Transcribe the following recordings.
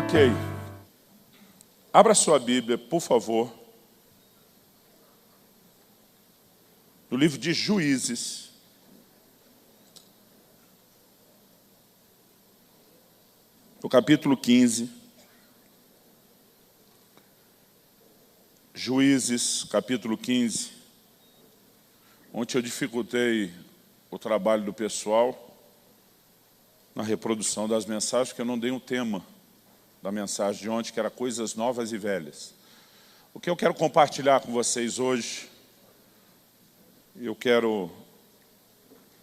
Ok. Abra sua Bíblia, por favor, no livro de Juízes. No capítulo 15. Juízes, capítulo 15. Ontem eu dificultei o trabalho do pessoal na reprodução das mensagens, porque eu não dei um tema da mensagem de ontem, que era coisas novas e velhas. O que eu quero compartilhar com vocês hoje, eu quero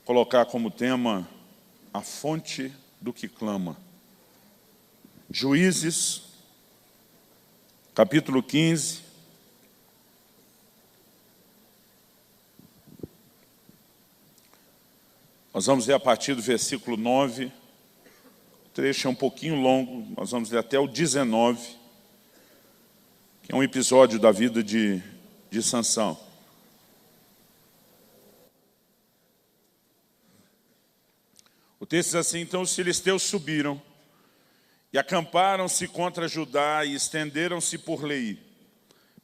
colocar como tema a fonte do que clama. Juízes, capítulo 15. Nós vamos ler a partir do versículo 9. O trecho é um pouquinho longo, nós vamos ler até o 19, que é um episódio da vida de Sansão. O texto diz assim: então os filisteus subiram e acamparam-se contra Judá e estenderam-se por Leí.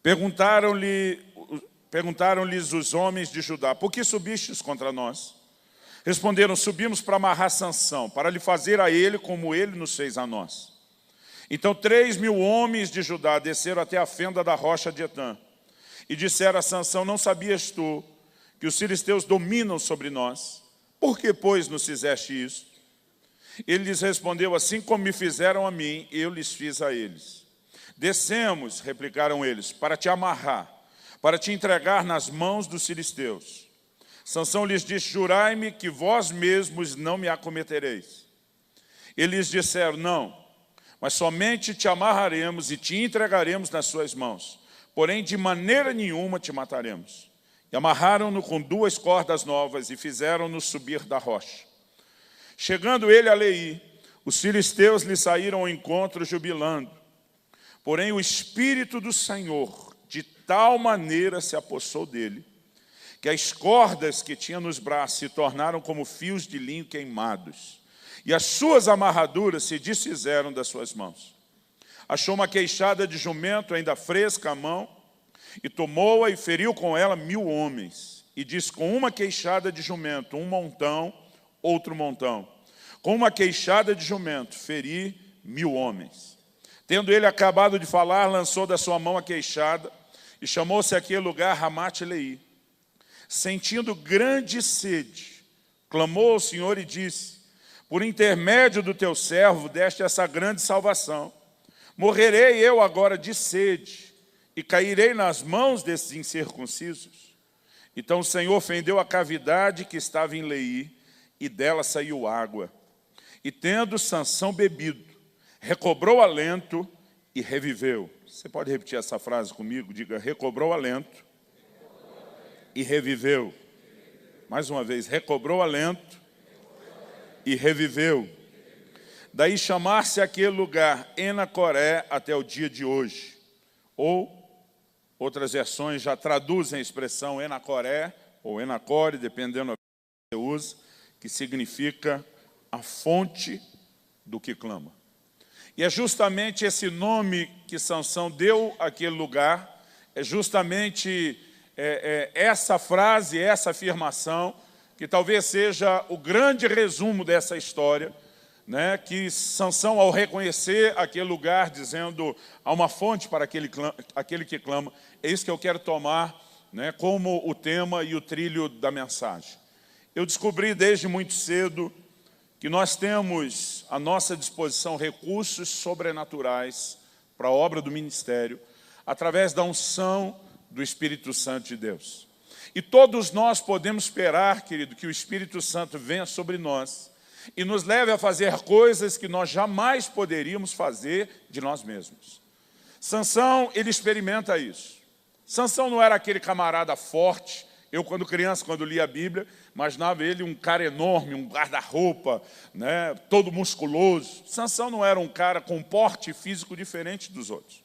Perguntaram-lhes os homens de Judá: por que subistes contra nós? Responderam: subimos para amarrar Sansão, para lhe fazer a ele como ele nos fez a nós. Então 3.000 homens de Judá desceram até a fenda da rocha de Etã e disseram a Sansão: não sabias tu que os filisteus dominam sobre nós? Por que, pois, nos fizeste isso? Ele lhes respondeu: assim como me fizeram a mim, eu lhes fiz a eles. Descemos, replicaram eles, para te amarrar, para te entregar nas mãos dos filisteus. Sansão lhes disse: jurai-me que vós mesmos não me acometereis. Eles disseram: não, mas somente te amarraremos e te entregaremos nas suas mãos, porém de maneira nenhuma te mataremos. E amarraram-no com 2 cordas novas e fizeram-no subir da rocha. Chegando ele a Leí, os filisteus lhe saíram ao encontro jubilando. Porém o Espírito do Senhor de tal maneira se apossou dele, que as cordas que tinha nos braços se tornaram como fios de linho queimados, e as suas amarraduras se desfizeram das suas mãos. Achou uma queixada de jumento ainda fresca à mão, e tomou-a e feriu com ela 1.000 homens. E disse: com uma queixada de jumento, um montão, outro montão. Com uma queixada de jumento, feri 1.000 homens. Tendo ele acabado de falar, lançou da sua mão a queixada, e chamou-se aquele lugar Ramate-Leí. Sentindo grande sede, clamou ao Senhor e disse: por intermédio do teu servo deste essa grande salvação. Morrerei eu agora de sede e cairei nas mãos desses incircuncisos? Então o Senhor fendeu a cavidade que estava em Leí, e dela saiu água. E tendo Sansão bebido, recobrou alento e reviveu. Você pode repetir essa frase comigo? Diga: recobrou alento e reviveu. Mais uma vez: recobrou alento e reviveu. Daí chamar-se aquele lugar Enacoré até o dia de hoje. Ou, outras versões já traduzem a expressão Enacoré ou Enacore, dependendo do que você usa, que significa a fonte do que clama. E é justamente esse nome que Sansão deu àquele lugar, é justamente essa frase, essa afirmação, que talvez seja o grande resumo dessa história, né? Que Sansão, ao reconhecer aquele lugar, dizendo: há uma fonte para aquele que clama, é isso que eu quero tomar, né, como o tema e o trilho da mensagem. Eu descobri desde muito cedo que nós temos à nossa disposição recursos sobrenaturais para a obra do ministério, através da unção do Espírito Santo de Deus. E todos nós podemos esperar, querido, que o Espírito Santo venha sobre nós e nos leve a fazer coisas que nós jamais poderíamos fazer de nós mesmos. Sansão, ele experimenta isso. Sansão não era aquele camarada forte. Eu, quando criança, quando lia a Bíblia, imaginava ele um cara enorme, um guarda-roupa, né, todo musculoso. Sansão não era um cara com porte físico diferente dos outros.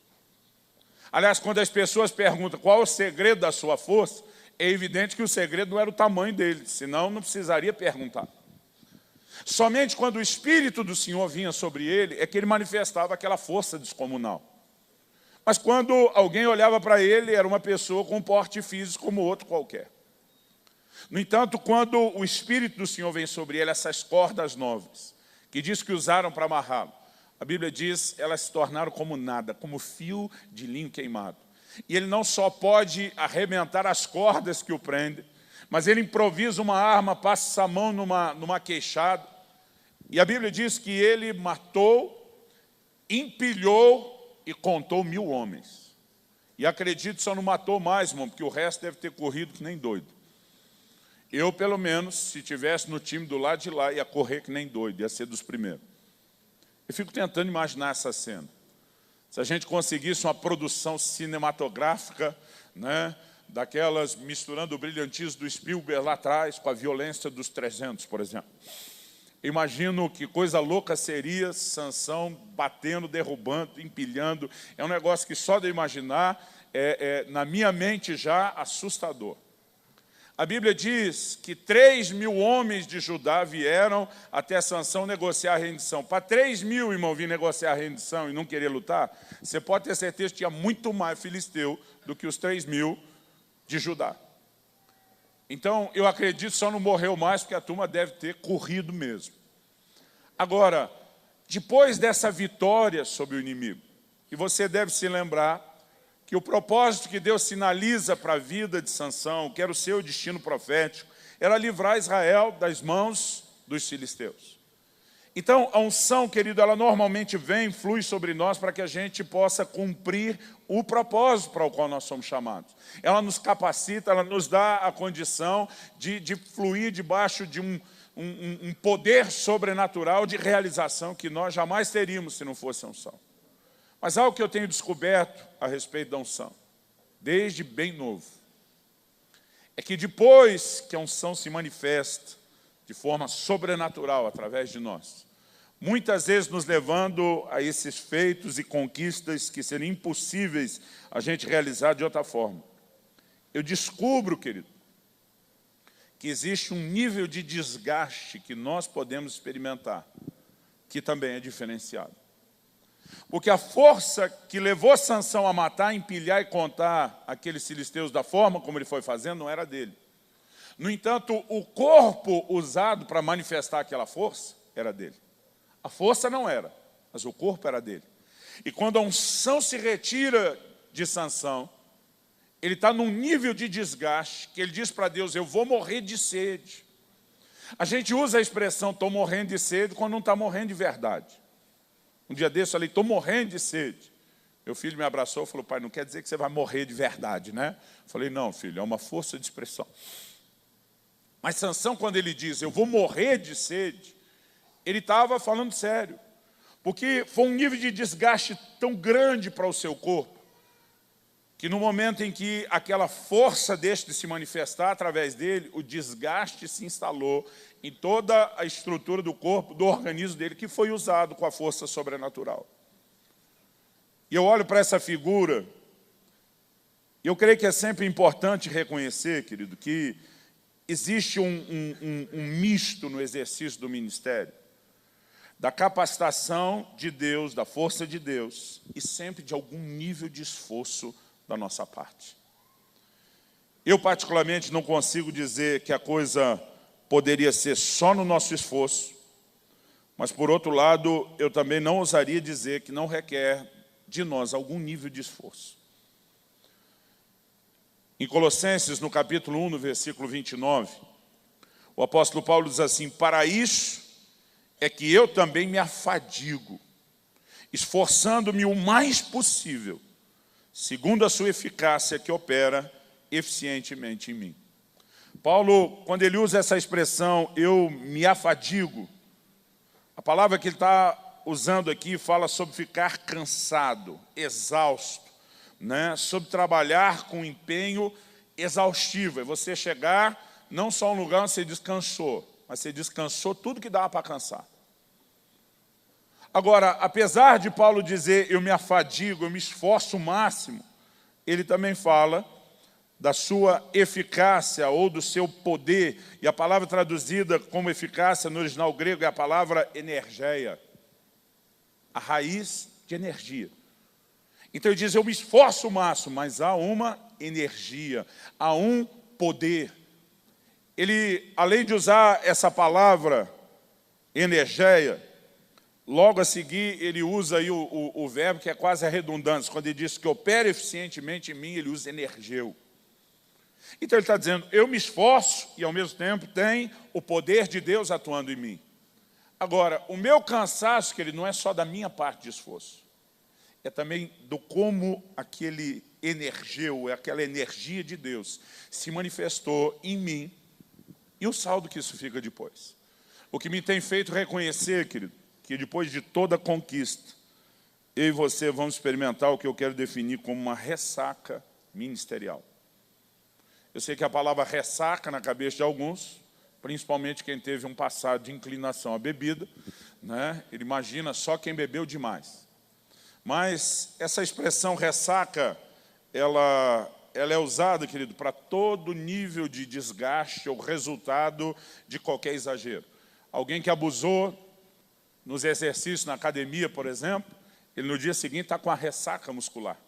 Aliás, quando as pessoas perguntam qual é o segredo da sua força, é evidente que o segredo não era o tamanho dele, senão não precisaria perguntar. Somente quando o Espírito do Senhor vinha sobre ele, é que ele manifestava aquela força descomunal. Mas quando alguém olhava para ele, era uma pessoa com um porte físico como outro qualquer. No entanto, quando o Espírito do Senhor vem sobre ele, essas cordas novas, que diz que usaram para amarrá-lo, a Bíblia diz, elas se tornaram como nada, como fio de linho queimado. E ele não só pode arrebentar as cordas que o prendem, mas ele improvisa uma arma, passa a mão numa queixada. E a Bíblia diz que ele matou, empilhou e contou 1000 homens. E acredito que só não matou mais, irmão, porque o resto deve ter corrido que nem doido. Eu, pelo menos, se estivesse no time do lado de lá, ia correr que nem doido, ia ser dos primeiros. Eu fico tentando imaginar essa cena. Se a gente conseguisse uma produção cinematográfica, né, daquelas misturando o brilhantismo do Spielberg lá atrás com a violência dos 300, por exemplo. Imagino que coisa louca seria Sansão batendo, derrubando, empilhando. É um negócio que só de imaginar, na minha mente já assustador. A Bíblia diz que 3.000 homens de Judá vieram até Sansão negociar a rendição. Para 3.000, irmão, vir negociar a rendição e não querer lutar, você pode ter certeza que tinha muito mais filisteu do que os 3.000 de Judá. Então, eu acredito que só não morreu mais porque a turma deve ter corrido mesmo. Agora, depois dessa vitória sobre o inimigo, e você deve se lembrar que o propósito que Deus sinaliza para a vida de Sansão, que era o seu destino profético, era livrar Israel das mãos dos filisteus. Então, a unção, querido, ela normalmente vem, flui sobre nós para que a gente possa cumprir o propósito para o qual nós somos chamados. Ela nos capacita, ela nos dá a condição de fluir debaixo de um poder sobrenatural de realização que nós jamais teríamos se não fosse a unção. Mas algo que eu tenho descoberto a respeito da unção, desde bem novo, é que depois que a unção se manifesta de forma sobrenatural através de nós, muitas vezes nos levando a esses feitos e conquistas que seriam impossíveis a gente realizar de outra forma. Eu descubro, querido, que existe um nível de desgaste que nós podemos experimentar, que também é diferenciado. Porque a força que levou Sansão a matar, empilhar e contar aqueles filisteus da forma como ele foi fazendo, não era dele. No entanto, o corpo usado para manifestar aquela força era dele. A força não era, mas o corpo era dele. E quando a unção se retira de Sansão, ele está num nível de desgaste que ele diz para Deus, eu vou morrer de sede. A gente usa a expressão, estou morrendo de sede, quando não está morrendo de verdade. Um dia desse eu falei, estou morrendo de sede. Meu filho me abraçou e falou, pai, não quer dizer que você vai morrer de verdade, né? Eu falei, não, filho, é uma força de expressão. Mas Sansão, quando ele diz, eu vou morrer de sede, ele estava falando sério. Porque foi um nível de desgaste tão grande para o seu corpo, que no momento em que aquela força deixa de se manifestar através dele, o desgaste se instalou em toda a estrutura do corpo, do organismo dele, que foi usado com a força sobrenatural. E eu olho para essa figura, e eu creio que é sempre importante reconhecer, querido, que existe um misto no exercício do ministério, da capacitação de Deus, da força de Deus, e sempre de algum nível de esforço da nossa parte. Eu, particularmente, não consigo dizer que a coisa poderia ser só no nosso esforço, mas, por outro lado, eu também não ousaria dizer que não requer de nós algum nível de esforço. Em Colossenses, no capítulo 1, no versículo 29, o apóstolo Paulo diz assim, para isso é que eu também me afadigo, esforçando-me o mais possível, segundo a sua eficácia que opera eficientemente em mim. Paulo, quando ele usa essa expressão, eu me afadigo, a palavra que ele está usando aqui fala sobre ficar cansado, exausto, né? Sobre trabalhar com empenho exaustivo. É você chegar não só a um lugar onde você descansou, mas você descansou tudo que dava para cansar. Agora, apesar de Paulo dizer, eu me afadigo, eu me esforço o máximo, ele também fala da sua eficácia ou do seu poder. E a palavra traduzida como eficácia no original grego é a palavra energeia, a raiz de energia. Então ele diz, eu me esforço o máximo, mas há uma energia, há um poder. Ele, além de usar essa palavra energeia, logo a seguir ele usa aí o verbo que é quase a redundância. Quando ele diz que opera eficientemente em mim, ele usa energeu. Então ele está dizendo, eu me esforço e ao mesmo tempo tem o poder de Deus atuando em mim. Agora, o meu cansaço, que ele não é só da minha parte de esforço, é também do como aquele energeu, aquela energia de Deus se manifestou em mim e o saldo que isso fica depois. O que me tem feito reconhecer, querido, que depois de toda conquista, eu e você vamos experimentar o que eu quero definir como uma ressaca ministerial. Eu sei que a palavra ressaca na cabeça de alguns, principalmente quem teve um passado de inclinação à bebida, né? Ele imagina só quem bebeu demais. Mas essa expressão ressaca, ela é usada, querido, para todo nível de desgaste ou resultado de qualquer exagero. Alguém que abusou nos exercícios na academia, por exemplo, ele no dia seguinte está com a ressaca muscular.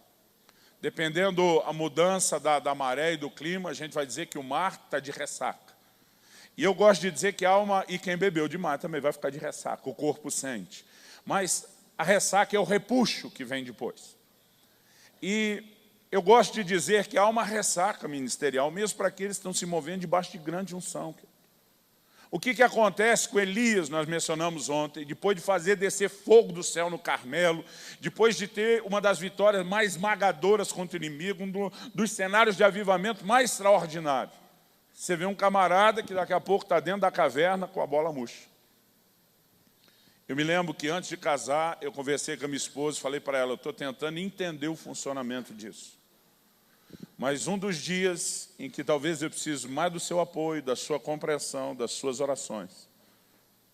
Dependendo a mudança da maré e do clima, a gente vai dizer que o mar está de ressaca. E eu gosto de dizer que a alma, e quem bebeu demais também vai ficar de ressaca, o corpo sente. Mas a ressaca é o repuxo que vem depois. E eu gosto de dizer que há uma ressaca ministerial, mesmo para aqueles que estão se movendo debaixo de grande unção. O que acontece com Elias, nós mencionamos ontem, depois de fazer descer fogo do céu no Carmelo, depois de ter uma das vitórias mais esmagadoras contra o inimigo, um dos cenários de avivamento mais extraordinários. Você vê um camarada que daqui a pouco está dentro da caverna com a bola murcha. Eu me lembro que antes de casar, eu conversei com a minha esposa e falei para ela, eu estou tentando entender o funcionamento disso. Mas um dos dias em que talvez eu preciso mais do seu apoio, da sua compreensão, das suas orações,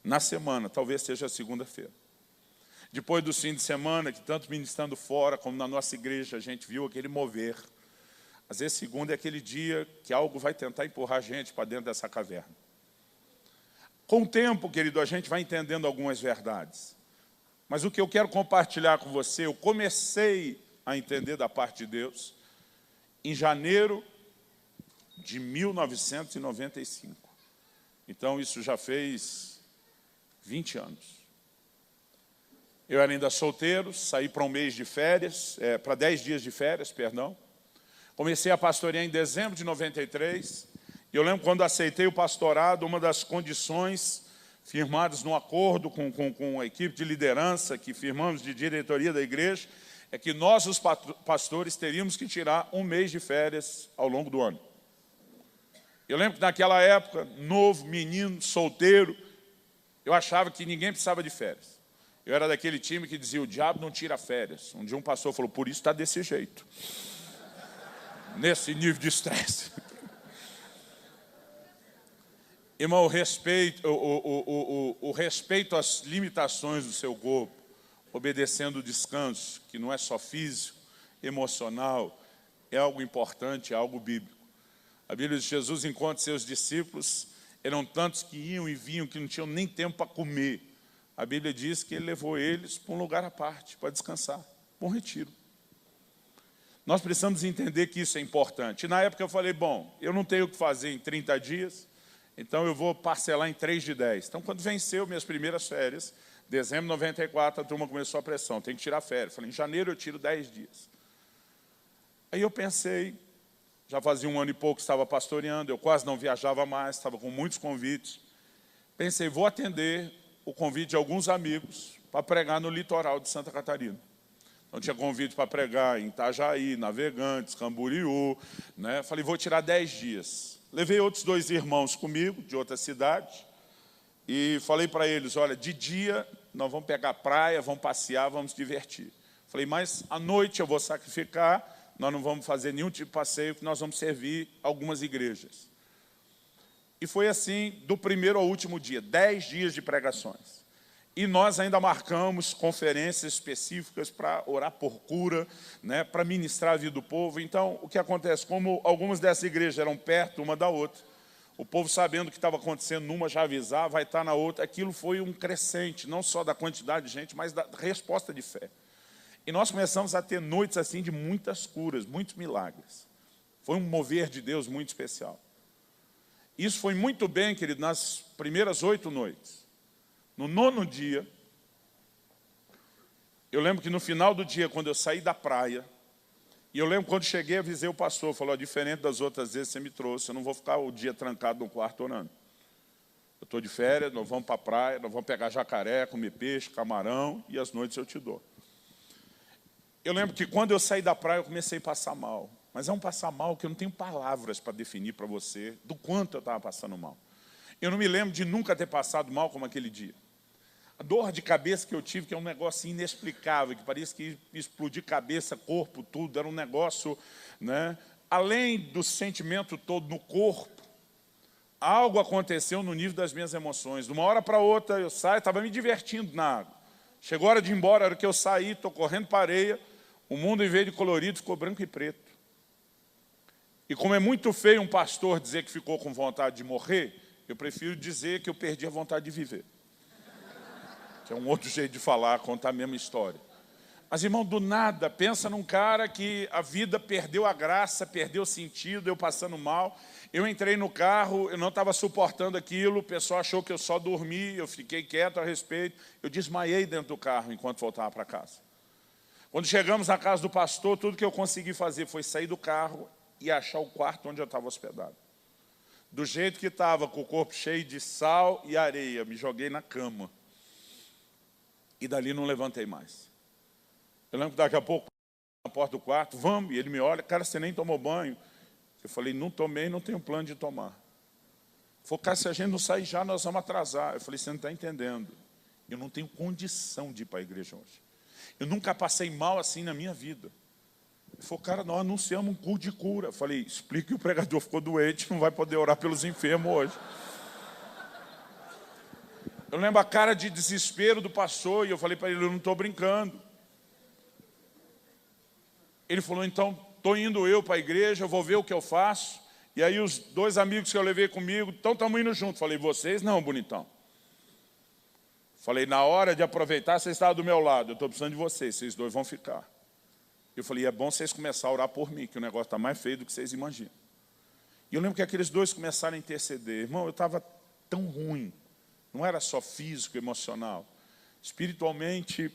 na semana, talvez seja a segunda-feira. Depois do fim de semana, que tanto ministrando fora como na nossa igreja, a gente viu aquele mover. Às vezes segunda é aquele dia que algo vai tentar empurrar a gente para dentro dessa caverna. Com o tempo, querido, a gente vai entendendo algumas verdades. Mas o que eu quero compartilhar com você, eu comecei a entender da parte de Deus em janeiro de 1995. Então, isso já fez 20 anos. Eu era ainda solteiro, saí para um mês de férias, para 10 dias de férias, perdão. Comecei a pastorear em dezembro de 93. E eu lembro quando aceitei o pastorado, uma das condições firmadas no acordo com a equipe de liderança que firmamos de diretoria da igreja, é que nós, os pastores, teríamos que tirar um mês de férias ao longo do ano. Eu lembro que naquela época, novo, menino, solteiro, eu achava que ninguém precisava de férias. Eu era daquele time que dizia, o diabo não tira férias. Um dia um pastor falou, por isso está desse jeito. Nesse nível de estresse. Irmão, o respeito às limitações do seu corpo, obedecendo o descanso, que não é só físico, emocional, é algo importante, é algo bíblico. A Bíblia diz que Jesus encontra seus discípulos, eram tantos que iam e vinham, que não tinham nem tempo para comer. A Bíblia diz que ele levou eles para um lugar à parte, para descansar, para um retiro. Nós precisamos entender que isso é importante. E na época eu falei, bom, eu não tenho o que fazer em 30 dias, então eu vou parcelar em 3 de 10. Então quando venceu minhas primeiras férias, dezembro de 94, a turma começou a pressão, tem que tirar férias. Falei, em janeiro eu tiro 10 dias. Aí eu pensei, já fazia 1 ano e pouco que estava pastoreando, eu quase não viajava mais, estava com muitos convites. Pensei, vou atender o convite de alguns amigos para pregar no litoral de Santa Catarina. Então tinha convite para pregar em Itajaí, Navegantes, Camboriú, né? Falei, vou tirar 10 dias. Levei outros 2 irmãos comigo, de outra cidade, e falei para eles, olha, de dia nós vamos pegar praia, vamos passear, vamos divertir. Falei, mas à noite eu vou sacrificar, nós não vamos fazer nenhum tipo de passeio, nós vamos servir algumas igrejas. E foi assim, do primeiro ao último dia, 10 dias de pregações. E nós ainda marcamos conferências específicas para orar por cura, né, para ministrar a vida do povo. Então, o que acontece? Como algumas dessas igrejas eram perto uma da outra, o povo sabendo o que estava acontecendo numa já avisar, vai estar na outra. Aquilo foi um crescente, não só da quantidade de gente, mas da resposta de fé. E nós começamos a ter noites assim de muitas curas, muitos milagres. Foi um mover de Deus muito especial. Isso foi muito bem, querido, nas primeiras 8 noites. No 9º dia, eu lembro que no final do dia, quando eu saí da praia, e eu lembro quando cheguei, avisei o pastor, falou, diferente das outras vezes que você me trouxe, eu não vou ficar o dia trancado no quarto orando. Eu estou de férias, nós vamos para a praia, nós vamos pegar jacaré, comer peixe, camarão, e as noites eu te dou. Eu lembro que quando eu saí da praia, eu comecei a passar mal. Mas é um passar mal que eu não tenho palavras para definir para você do quanto eu estava passando mal. Eu não me lembro de nunca ter passado mal como aquele dia. A dor de cabeça que eu tive, que é um negócio inexplicável, que parecia que ia explodir cabeça, corpo, tudo, era um negócio, né? Além do sentimento todo no corpo, algo aconteceu no nível das minhas emoções. De uma hora para outra, eu saio, estava me divertindo na água. Chegou a hora de ir embora, a hora que eu saí, estou correndo para a areia, o mundo, em vez de colorido, ficou branco e preto. E como é muito feio um pastor dizer que ficou com vontade de morrer, eu prefiro dizer que eu perdi a vontade de viver. Que é um outro jeito de falar, contar a mesma história. Mas, irmão, do nada, pensa num cara que a vida perdeu a graça, perdeu o sentido, eu passando mal. Eu entrei no carro, eu não estava suportando aquilo, o pessoal achou que eu só dormi, eu fiquei quieto a respeito. Eu desmaiei dentro do carro enquanto voltava para casa. Quando chegamos na casa do pastor, tudo que eu consegui fazer foi sair do carro e achar o quarto onde eu estava hospedado. Do jeito que estava, com o corpo cheio de sal e areia, me joguei na cama. E dali não levantei mais. Eu lembro que daqui a pouco, na porta do quarto, vamos, e ele me olha, cara, você nem tomou banho. Eu falei, não tomei, não tenho plano de tomar. Ele falou, cara, se a gente não sair já, nós vamos atrasar. Eu falei, você não está entendendo. Eu não tenho condição de ir para a igreja hoje. Eu nunca passei mal assim na minha vida. Ele falou, cara, nós anunciamos um culto de cura. Eu falei, explique que o pregador ficou doente, não vai poder orar pelos enfermos hoje. Eu lembro a cara de desespero do pastor, e eu falei para ele, eu não estou brincando. Ele falou, então, estou indo eu para a igreja, eu vou ver o que eu faço. E aí os 2 amigos que eu levei comigo, então estamos indo juntos. Falei, vocês não, bonitão. Falei, na hora de aproveitar, vocês estavam do meu lado, eu estou precisando de vocês, vocês 2 vão ficar. Eu falei, é bom vocês começarem a orar por mim, que o negócio está mais feio do que vocês imaginam. E eu lembro que aqueles 2 começaram a interceder. Irmão, eu estava tão ruim. Não era só físico, emocional. Espiritualmente,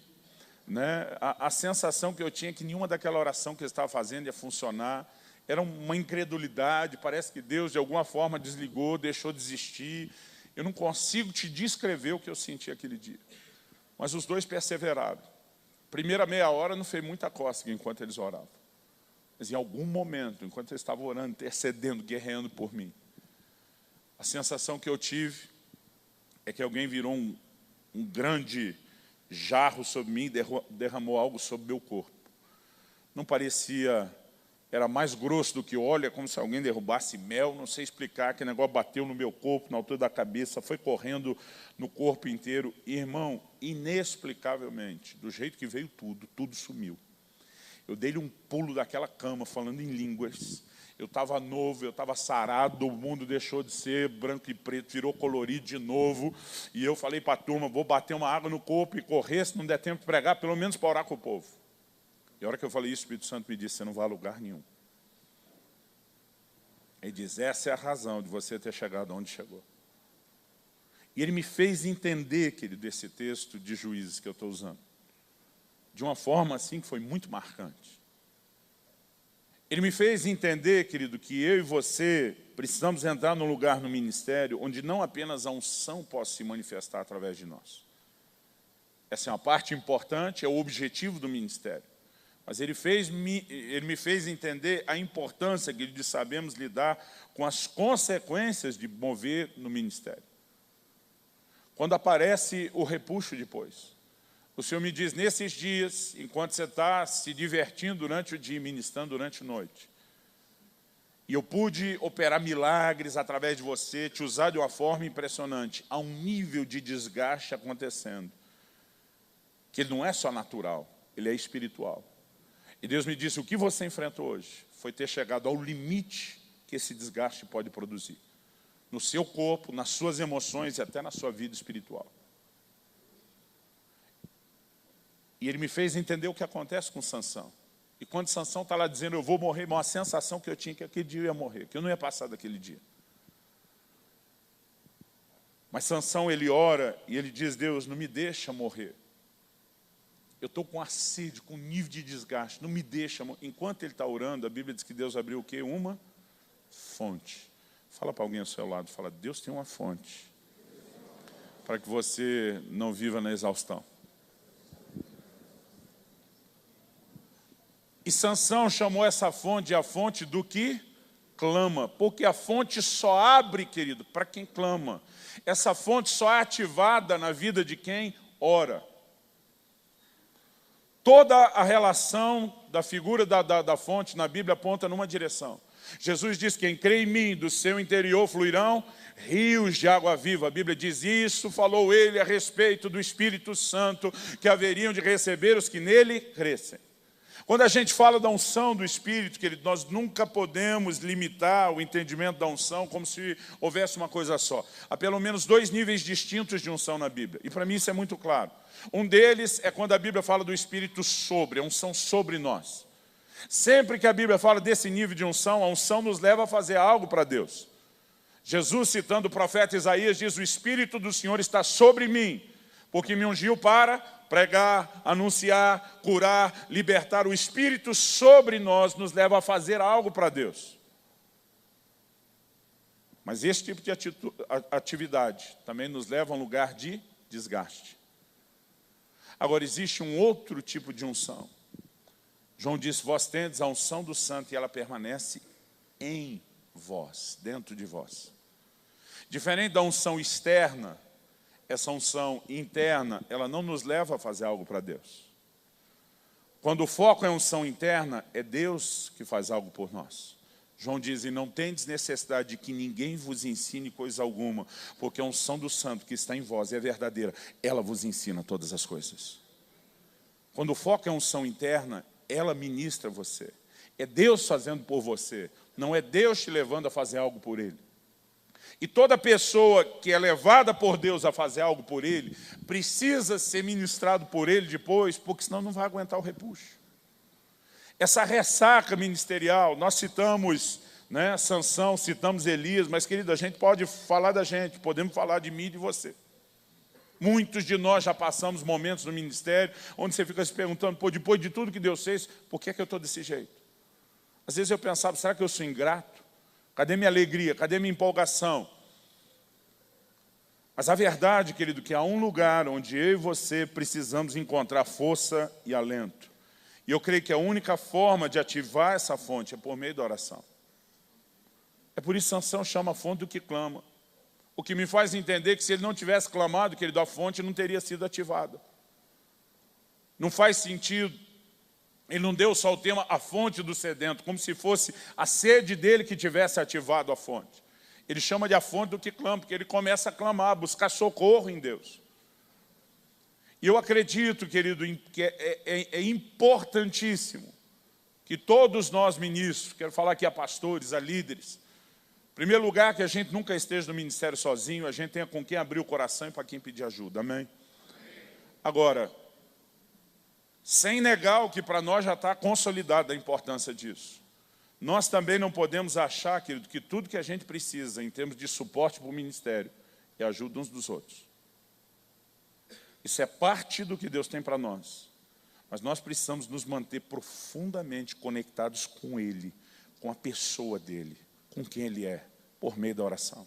né, a sensação que eu tinha que nenhuma daquela oração que eu estava fazendo ia funcionar. Era uma incredulidade, parece que Deus de alguma forma desligou, deixou de existir. Eu não consigo te descrever o que eu senti aquele dia. Mas os 2 perseveraram. Primeira meia hora não fez muita cócega enquanto eles oravam. Mas em algum momento, enquanto eles estavam orando, intercedendo, guerreando por mim, a sensação que eu tive é que alguém virou um grande jarro sobre mim e derramou algo sobre o meu corpo. Não parecia, era mais grosso do que óleo, é como se alguém derrubasse mel, não sei explicar, que negócio bateu no meu corpo, na altura da cabeça, foi correndo no corpo inteiro. Irmão, inexplicavelmente, do jeito que veio tudo, tudo sumiu. Eu dei-lhe um pulo daquela cama, falando em línguas. Eu estava novo, eu estava sarado, o mundo deixou de ser branco e preto, virou colorido de novo. E eu falei para a turma, vou bater uma água no corpo e correr, se não der tempo de pregar, pelo menos para orar com o povo. E a hora que eu falei isso, o Espírito Santo me disse, você não vai a lugar nenhum. Ele diz, essa é a razão de você ter chegado onde chegou. E ele me fez entender, querido, esse texto de Juízes que eu estou usando. De uma forma assim que foi muito marcante. Ele me fez entender, querido, que eu e você precisamos entrar num lugar no ministério onde não apenas a unção possa se manifestar através de nós. Essa é uma parte importante, é o objetivo do ministério. Mas ele me fez entender a importância de sabermos lidar com as consequências de mover no ministério. Quando aparece o repuxo depois, o Senhor me diz, nesses dias, enquanto você está se divertindo durante o dia, ministrando durante a noite, e eu pude operar milagres através de você, te usar de uma forma impressionante, há um nível de desgaste acontecendo, que ele não é só natural, ele é espiritual. E Deus me disse, o que você enfrentou hoje foi ter chegado ao limite que esse desgaste pode produzir. No seu corpo, nas suas emoções e até na sua vida espiritual. E ele me fez entender o que acontece com Sansão. E quando Sansão está lá dizendo, eu vou morrer, uma sensação que eu tinha que aquele dia eu ia morrer, que eu não ia passar daquele dia. Mas Sansão, ele ora e ele diz, Deus, não me deixa morrer. Eu estou com a sede, com um nível de desgaste, não me deixa morrer. Enquanto ele está orando, a Bíblia diz que Deus abriu o quê? Uma fonte. Fala para alguém ao seu lado, fala, Deus tem uma fonte. Para que você não viva na exaustão. E Sansão chamou essa fonte a fonte do que clama. Porque a fonte só abre, querido, para quem clama. Essa fonte só é ativada na vida de quem ora. Toda a relação da figura da fonte na Bíblia aponta numa direção. Jesus diz, quem crê em mim, do seu interior fluirão rios de água viva. A Bíblia diz isso, falou ele a respeito do Espírito Santo, que haveriam de receber os que nele crescem. Quando a gente fala da unção do Espírito, querido, nós nunca podemos limitar o entendimento da unção como se houvesse uma coisa só. Há pelo menos 2 níveis distintos de unção na Bíblia. E para mim isso é muito claro. Um deles é quando a Bíblia fala do Espírito sobre, a unção sobre nós. Sempre que a Bíblia fala desse nível de unção, a unção nos leva a fazer algo para Deus. Jesus, citando o profeta Isaías, diz, o Espírito do Senhor está sobre mim, porque me ungiu para pregar, anunciar, curar, libertar. O Espírito sobre nós nos leva a fazer algo para Deus. Mas esse tipo de atividade também nos leva a um lugar de desgaste. Agora, existe um outro tipo de unção. João disse, vós tendes a unção do santo e ela permanece em vós, dentro de vós. Diferente da unção externa, essa unção interna, ela não nos leva a fazer algo para Deus. Quando o foco é unção interna, é Deus que faz algo por nós. João diz, e não tendes necessidade de que ninguém vos ensine coisa alguma, porque a unção do santo que está em vós é verdadeira, ela vos ensina todas as coisas. Quando o foco é unção interna, ela ministra você. É Deus fazendo por você, não é Deus te levando a fazer algo por Ele. E toda pessoa que é levada por Deus a fazer algo por Ele, precisa ser ministrado por Ele depois, porque senão não vai aguentar o repuxo. Essa ressaca ministerial, nós citamos Sansão, citamos Elias, mas querido, a gente pode falar da gente, podemos falar de mim e de você. Muitos de nós já passamos momentos no ministério, onde você fica se perguntando, pô, depois de tudo que Deus fez, por que é que eu estou desse jeito? Às vezes eu pensava, será que eu sou ingrato? Cadê minha alegria? Cadê minha empolgação? Mas a verdade, querido, que há um lugar onde eu e você precisamos encontrar força e alento. E eu creio que a única forma de ativar essa fonte é por meio da oração. É por isso que Sansão chama a fonte do que clama. O que me faz entender que se ele não tivesse clamado, querido, a fonte não teria sido ativada. Não faz sentido. Ele não deu só o tema, a fonte do sedento, como se fosse a sede dele que tivesse ativado a fonte. Ele chama de a fonte do que clama, porque ele começa a clamar, a buscar socorro em Deus. E eu acredito, querido, que é importantíssimo que todos nós ministros, quero falar aqui a pastores, a líderes, em primeiro lugar, que a gente nunca esteja no ministério sozinho, a gente tenha com quem abrir o coração e para quem pedir ajuda, amém? Agora, sem negar o que para nós já está consolidado a importância disso. Nós também não podemos achar, querido, que tudo que a gente precisa em termos de suporte para o ministério é ajuda uns dos outros. Isso é parte do que Deus tem para nós. Mas nós precisamos nos manter profundamente conectados com Ele, com a pessoa dEle, com quem Ele é, por meio da oração.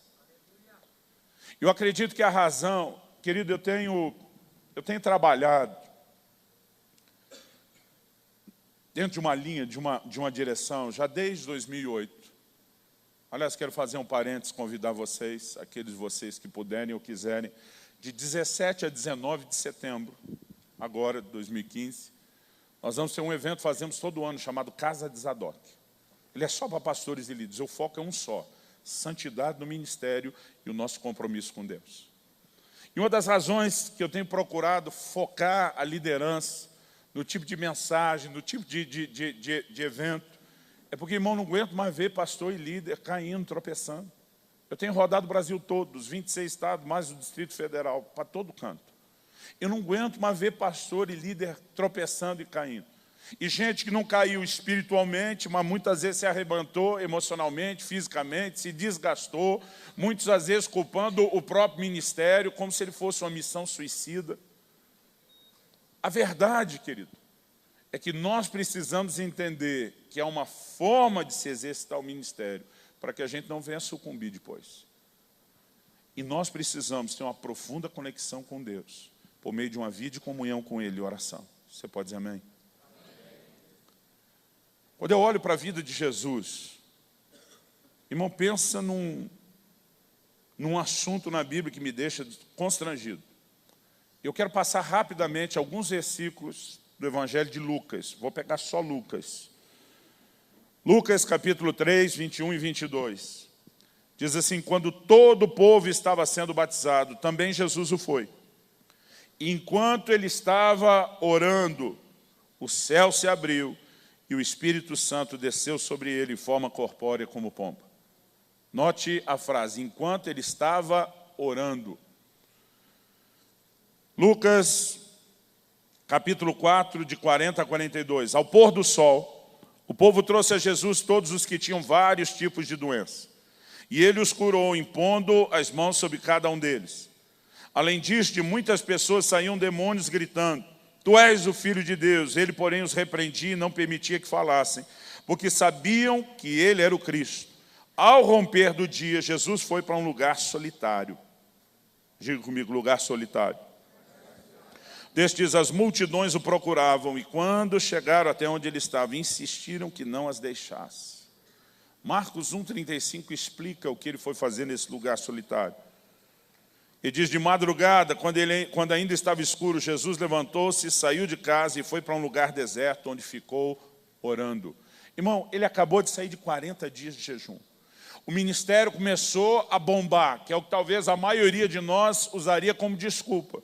Eu acredito que a razão, querido, eu tenho trabalhado dentro de uma linha, de uma direção, já desde 2008. Aliás, quero fazer um parênteses, convidar vocês, aqueles de vocês que puderem ou quiserem, de 17 a 19 de setembro, agora, 2015, nós vamos ter um evento, fazemos todo ano, chamado Casa de Zadok. Ele é só para pastores e líderes, o foco é um só, santidade no ministério e o nosso compromisso com Deus. E uma das razões que eu tenho procurado focar a liderança no tipo de mensagem, no tipo de evento, é porque, irmão, não aguento mais ver pastor e líder caindo, tropeçando. Eu tenho rodado o Brasil todo, dos 26 estados, mais o Distrito Federal, para todo canto. Eu não aguento mais ver pastor e líder tropeçando e caindo. E gente que não caiu espiritualmente, mas muitas vezes se arrebentou emocionalmente, fisicamente, se desgastou, muitas às vezes culpando o próprio ministério, como se ele fosse uma missão suicida. A verdade, querido, é que nós precisamos entender que há uma forma de se exercitar o ministério, para que a gente não venha sucumbir depois. E nós precisamos ter uma profunda conexão com Deus, por meio de uma vida de comunhão com Ele e oração. Você pode dizer amém? Quando eu olho para a vida de Jesus, irmão, pensa num assunto na Bíblia que me deixa constrangido. Eu quero passar rapidamente alguns versículos do Evangelho de Lucas. Vou pegar só Lucas. Lucas capítulo 3, 21 e 22. Diz assim: quando todo o povo estava sendo batizado, também Jesus o foi. E enquanto ele estava orando, o céu se abriu e o Espírito Santo desceu sobre ele em forma corpórea como pomba. Note a frase, enquanto ele estava orando. Lucas, capítulo 4, de 40 a 42. Ao pôr do sol, o povo trouxe a Jesus todos os que tinham vários tipos de doença. E ele os curou, impondo as mãos sobre cada um deles. Além disso, de muitas pessoas saíam demônios gritando: Tu és o Filho de Deus. Ele, porém, os repreendia e não permitia que falassem, porque sabiam que ele era o Cristo. Ao romper do dia, Jesus foi para um lugar solitário. Diga comigo, lugar solitário. Destes, as multidões o procuravam, e quando chegaram até onde ele estava, insistiram que não as deixasse. Marcos 1,35 explica o que ele foi fazer nesse lugar solitário. Ele diz: de madrugada, quando ainda estava escuro, Jesus levantou-se, saiu de casa e foi para um lugar deserto, onde ficou orando. Irmão, ele acabou de sair de 40 dias de jejum. O ministério começou a bombar, que é o que talvez a maioria de nós usaria como desculpa.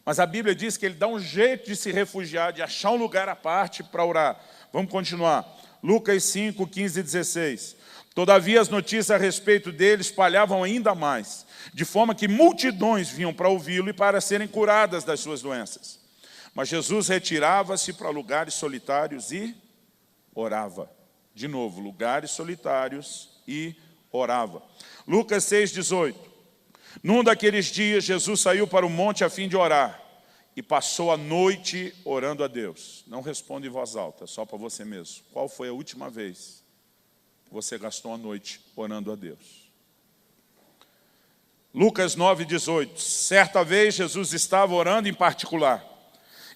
Mas a Bíblia diz que ele dá um jeito de se refugiar, de achar um lugar à parte para orar. Vamos continuar. Lucas 5, 15 e 16. Todavia as notícias a respeito dele espalhavam ainda mais, de forma que multidões vinham para ouvi-lo e para serem curadas das suas doenças. Mas Jesus retirava-se para lugares solitários e orava. De novo, lugares solitários e orava. Lucas 6, 18. Num daqueles dias, Jesus saiu para o monte a fim de orar e passou a noite orando a Deus. Não responda em voz alta, só para você mesmo. Qual foi a última vez que você gastou a noite orando a Deus? Lucas 9, 18. Certa vez Jesus estava orando em particular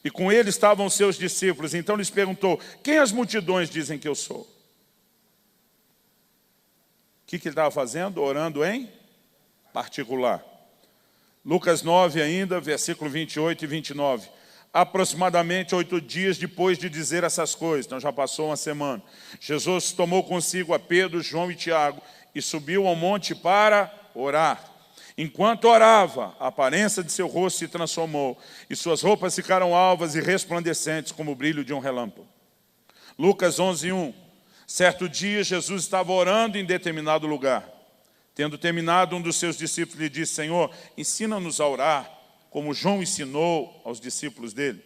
e com ele estavam seus discípulos. Então lhes perguntou: quem as multidões dizem que eu sou? O que ele estava fazendo? Orando em particular. Lucas 9 ainda, versículo 28 e 29. Aproximadamente 8 dias depois de dizer essas coisas, então já passou uma semana, Jesus tomou consigo a Pedro, João e Tiago e subiu ao monte para orar. Enquanto orava, a aparência de seu rosto se transformou e suas roupas ficaram alvas e resplandecentes como o brilho de um relâmpago. Lucas 11, 1. Certo dia, Jesus estava orando em determinado lugar. Tendo terminado, um dos seus discípulos lhe disse: Senhor, ensina-nos a orar, como João ensinou aos discípulos dele.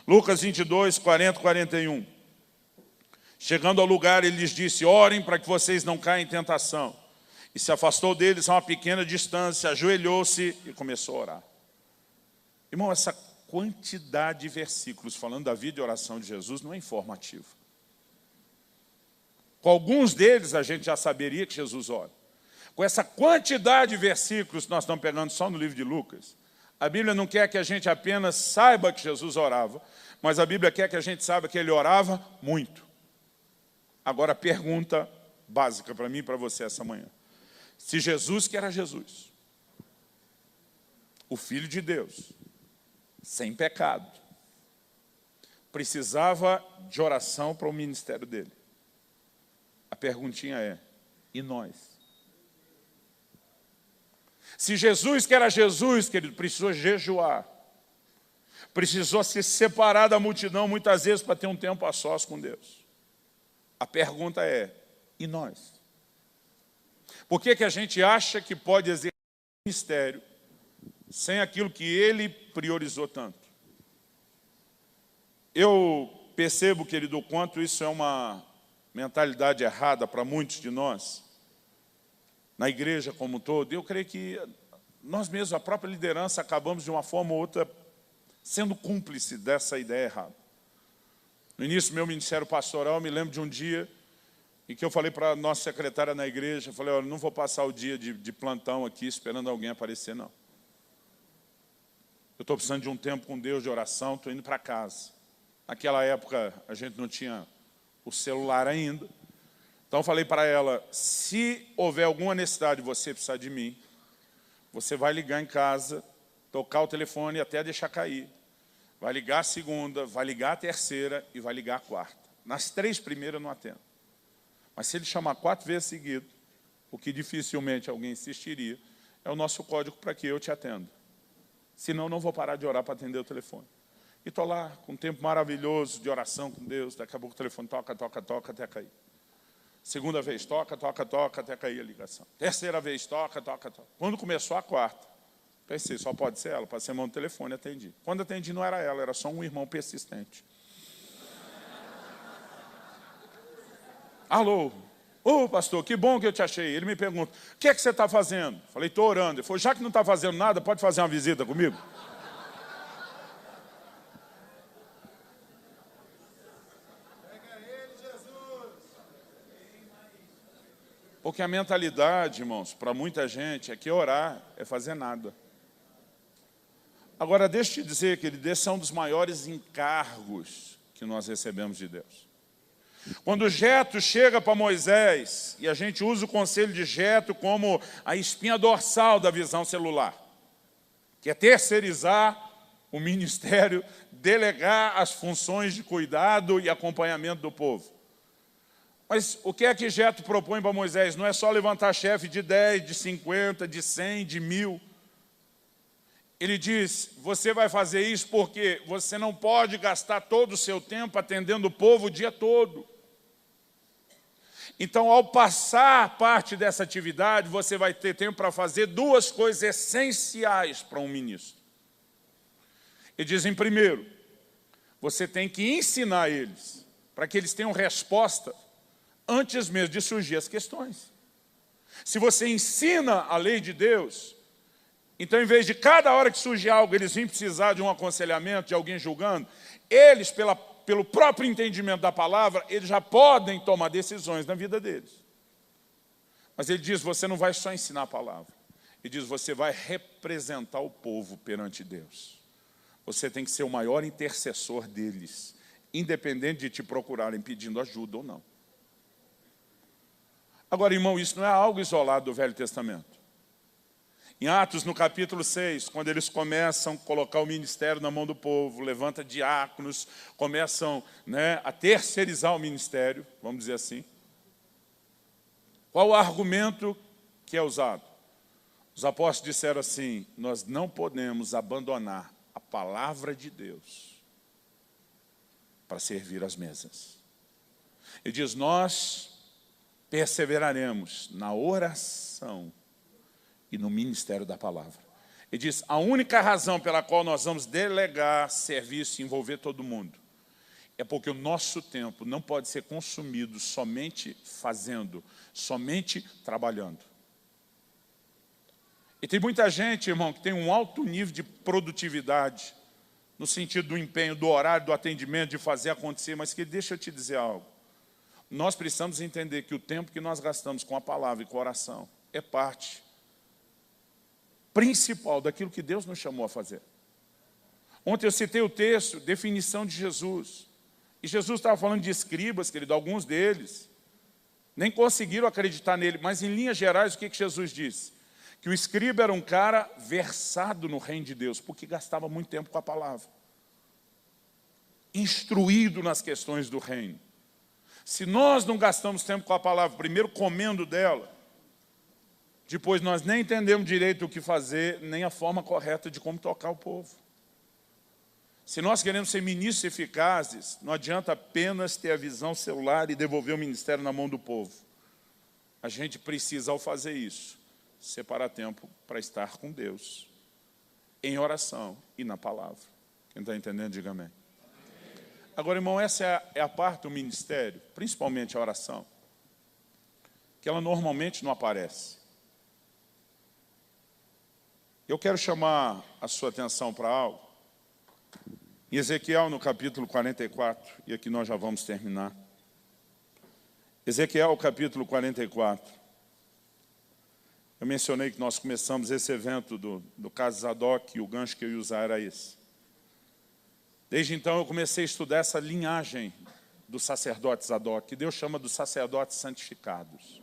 Lucas 22, 40 e 41. Chegando ao lugar, ele lhes disse: orem para que vocês não caiam em tentação. E se afastou deles a uma pequena distância, ajoelhou-se e começou a orar. Irmão, essa quantidade de versículos falando da vida e oração de Jesus não é informativa. Com alguns deles a gente já saberia que Jesus ora. Com essa quantidade de versículos que nós estamos pegando só no livro de Lucas, a Bíblia não quer que a gente apenas saiba que Jesus orava, mas a Bíblia quer que a gente saiba que ele orava muito. Agora a pergunta básica para mim e para você essa manhã: se Jesus, que era Jesus, o Filho de Deus, sem pecado, precisava de oração para o ministério dele, a perguntinha é: e nós? Se Jesus, que era Jesus, querido, precisou jejuar, precisou se separar da multidão muitas vezes para ter um tempo a sós com Deus. A pergunta é, e nós? Por que a gente acha que pode exercer o ministério sem aquilo que Ele priorizou tanto? Eu percebo, querido, o quanto isso é uma mentalidade errada para muitos de nós, na igreja como um todo. Eu creio que nós mesmos, a própria liderança, acabamos de uma forma ou outra sendo cúmplice dessa ideia errada. No início do meu ministério pastoral, eu me lembro de um dia em que eu falei para a nossa secretária na igreja, eu falei, olha, não vou passar o dia de plantão aqui esperando alguém aparecer, não. Eu estou precisando de um tempo com Deus, de oração, estou indo para casa. Naquela época, a gente não tinha o celular ainda. Então, eu falei para ela, se houver alguma necessidade de você precisar de mim, você vai ligar em casa, tocar o telefone até deixar cair. Vai ligar a segunda, vai ligar a terceira e vai ligar a quarta. Nas 3 primeiras eu não atendo. Mas se ele chamar 4 vezes seguido, o que dificilmente alguém insistiria, é o nosso código para que eu te atenda. Senão, não vou parar de orar para atender o telefone. E estou lá, com um tempo maravilhoso de oração com Deus, daqui a pouco o telefone toca, toca, toca, até cair. Segunda vez, toca, toca, toca, até cair a ligação. Terceira vez, toca, toca, toca. Quando começou a quarta, pensei, só pode ser ela, passei a mão no telefone e atendi. Quando atendi, não era ela, era só um irmão persistente. Alô? Ô, pastor, que bom que eu te achei. Ele me pergunta, o que é que você está fazendo? Falei, estou orando. Ele falou, já que não está fazendo nada, pode fazer uma visita comigo? Porque a mentalidade, irmãos, para muita gente, é que orar é fazer nada. Agora, deixa eu te dizer, querido, esse é um dos maiores encargos que nós recebemos de Deus. Quando Jetro chega para Moisés, e a gente usa o conselho de Jetro como a espinha dorsal da visão celular, que é terceirizar o ministério, delegar as funções de cuidado e acompanhamento do povo. Mas o que é que Jetro propõe para Moisés? Não é só levantar chefe de 10, de 50, de 100, de 1000. Ele diz, você vai fazer isso porque você não pode gastar todo o seu tempo atendendo o povo o dia todo. Então, ao passar parte dessa atividade, você vai ter tempo para fazer 2 coisas essenciais para um ministro. Ele diz, em primeiro, você tem que ensinar eles, para que eles tenham resposta antes mesmo de surgir as questões. Se você ensina a lei de Deus, então, em vez de cada hora que surge algo, eles vêm precisar de um aconselhamento, de alguém julgando, eles, pelo próprio entendimento da palavra, eles já podem tomar decisões na vida deles. Mas ele diz, você não vai só ensinar a palavra. Ele diz, você vai representar o povo perante Deus. Você tem que ser o maior intercessor deles, independente de te procurarem pedindo ajuda ou não. Agora, irmão, isso não é algo isolado do Velho Testamento. Em Atos, no capítulo 6, quando eles começam a colocar o ministério na mão do povo, levanta diáconos, começam a terceirizar o ministério, vamos dizer assim. Qual o argumento que é usado? Os apóstolos disseram assim, nós não podemos abandonar a palavra de Deus para servir às mesas. Ele diz, nós perseveraremos na oração e no ministério da palavra. Ele diz, a única razão pela qual nós vamos delegar serviço e envolver todo mundo é porque o nosso tempo não pode ser consumido somente fazendo, somente trabalhando. E tem muita gente, irmão, que tem um alto nível de produtividade, no sentido do empenho, do horário, do atendimento, de fazer acontecer, mas que deixa eu te dizer algo. Nós precisamos entender que o tempo que nós gastamos com a palavra e com a oração é parte principal daquilo que Deus nos chamou a fazer. Ontem eu citei o texto, definição de Jesus. E Jesus estava falando de escribas, querido, alguns deles nem conseguiram acreditar nele, mas em linhas gerais o que Jesus disse? Que o escriba era um cara versado no reino de Deus, porque gastava muito tempo com a palavra. Instruído nas questões do reino. Se nós não gastamos tempo com a palavra, primeiro comendo dela, Depois nós nem entendemos direito o que fazer, nem a forma correta de como tocar o povo. Se nós queremos ser ministros eficazes, não adianta apenas ter a visão celular e devolver o ministério na mão do povo. A gente precisa, ao fazer isso, separar tempo para estar com Deus, em oração e na palavra. Quem está entendendo, diga amém. Agora, irmão, essa é a parte do ministério, principalmente a oração, que ela normalmente não aparece. Eu quero chamar a sua atenção para algo. Em Ezequiel, no capítulo 44, e aqui nós já vamos terminar. Ezequiel, capítulo 44. Eu mencionei que nós começamos esse evento do caso Zadok, e o gancho que eu ia usar era esse. Desde então eu comecei a estudar essa linhagem do sacerdote Zadok, que Deus chama dos sacerdotes santificados.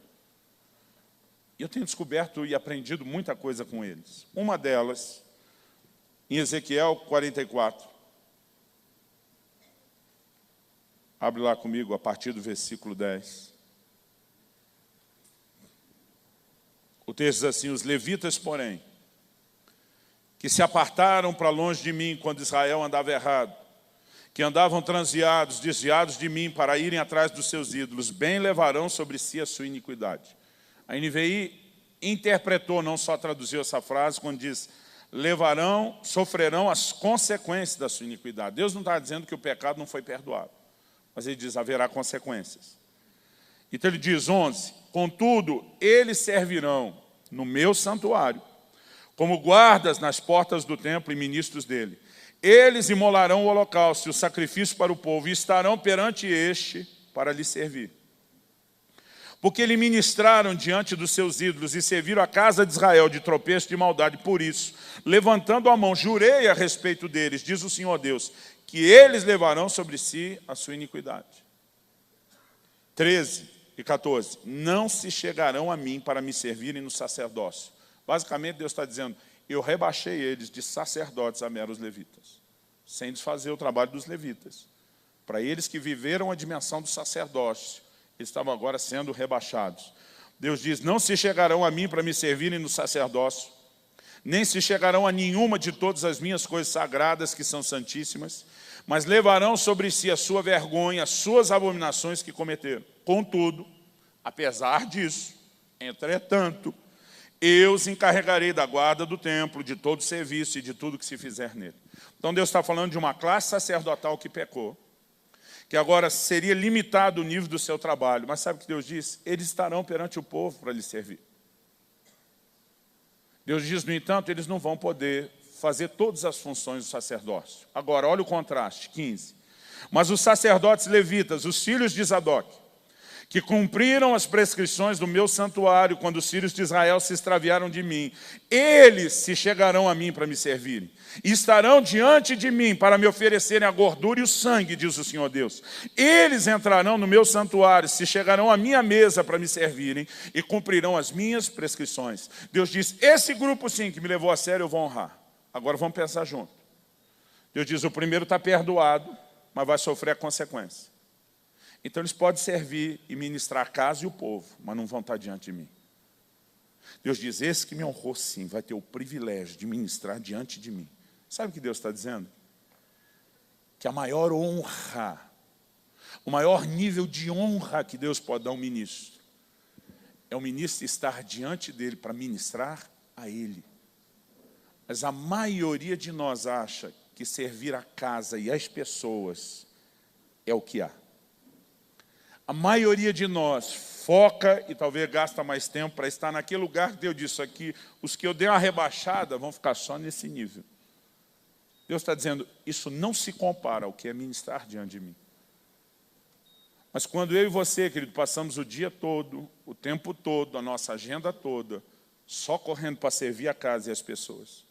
E eu tenho descoberto e aprendido muita coisa com eles. Uma delas, em Ezequiel 44. Abre lá comigo a partir do versículo 10. O texto diz assim: os levitas, porém, que se apartaram para longe de mim quando Israel andava errado, que andavam transviados, desviados de mim para irem atrás dos seus ídolos, bem levarão sobre si a sua iniquidade. A NVI interpretou, não só traduziu essa frase, quando diz, sofrerão as consequências da sua iniquidade. Deus não está dizendo que o pecado não foi perdoado, mas ele diz, haverá consequências. Então ele diz, 11, contudo, eles servirão no meu santuário, como guardas nas portas do templo e ministros dele. Eles imolarão o holocausto e o sacrifício para o povo, e estarão perante este para lhe servir. Porque lhe ministraram diante dos seus ídolos e serviram a casa de Israel de tropeço e de maldade. Por isso, levantando a mão, jurei a respeito deles, diz o Senhor Deus, que eles levarão sobre si a sua iniquidade. 13 e 14. Não se chegarão a mim para me servirem no sacerdócio. Basicamente, Deus está dizendo, eu rebaixei eles de sacerdotes a meros levitas, sem desfazer o trabalho dos levitas. Para eles que viveram a dimensão do sacerdócio, eles estavam agora sendo rebaixados. Deus diz, não se chegarão a mim para me servirem no sacerdócio, nem se chegarão a nenhuma de todas as minhas coisas sagradas que são santíssimas, mas levarão sobre si a sua vergonha, as suas abominações que cometeram. Contudo, apesar disso, entretanto, eu os encarregarei da guarda do templo, de todo o serviço e de tudo que se fizer nele. Então Deus está falando de uma classe sacerdotal que pecou, que agora seria limitado o nível do seu trabalho. Mas sabe o que Deus diz? Eles estarão perante o povo para lhe servir. Deus diz, no entanto, eles não vão poder fazer todas as funções do sacerdócio. Agora, olha o contraste, 15. Mas os sacerdotes levitas, os filhos de Zadok, que cumpriram as prescrições do meu santuário quando os filhos de Israel se extraviaram de mim, eles se chegarão a mim para me servirem, e estarão diante de mim para me oferecerem a gordura e o sangue, diz o Senhor Deus. Eles entrarão no meu santuário, se chegarão à minha mesa para me servirem, e cumprirão as minhas prescrições. Deus diz, esse grupo sim que me levou a sério eu vou honrar. Agora vamos pensar junto. Deus diz, o primeiro está perdoado, mas vai sofrer a consequência. Então eles podem servir e ministrar a casa e o povo, mas não vão estar diante de mim. Deus diz, esse que me honrou sim, vai ter o privilégio de ministrar diante de mim. Sabe o que Deus está dizendo? Que a maior honra, o maior nível de honra que Deus pode dar a um ministro, é o ministro estar diante dele para ministrar a ele. Mas a maioria de nós acha que servir a casa e as pessoas é o que há. A maioria de nós foca e talvez gasta mais tempo para estar naquele lugar que Deus disse aqui, os que eu dei uma rebaixada vão ficar só nesse nível. Deus está dizendo, isso não se compara ao que é ministrar diante de mim. Mas quando eu e você, querido, passamos o dia todo, o tempo todo, a nossa agenda toda, só correndo para servir a casa e as pessoas,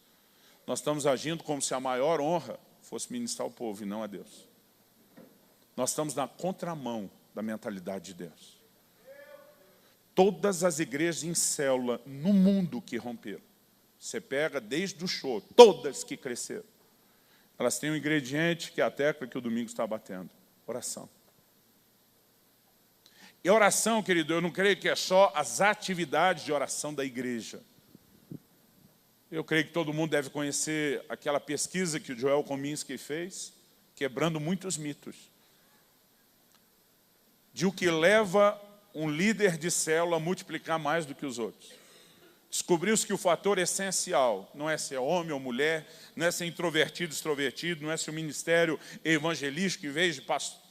nós estamos agindo como se a maior honra fosse ministrar ao povo e não a Deus. Nós estamos na contramão da mentalidade de Deus. Todas as igrejas em célula no mundo que romperam, você pega desde o show, todas que cresceram, elas têm um ingrediente que é a tecla que o domingo está batendo, oração. E a oração, querido, eu não creio que é só as atividades de oração da igreja. Eu creio que todo mundo deve conhecer aquela pesquisa que o Joel Kominski fez, quebrando muitos mitos, de o que leva um líder de célula a multiplicar mais do que os outros. Descobriu-se que o fator essencial não é ser homem ou mulher, não é ser introvertido, extrovertido, não é se o ministério é evangelístico em vez de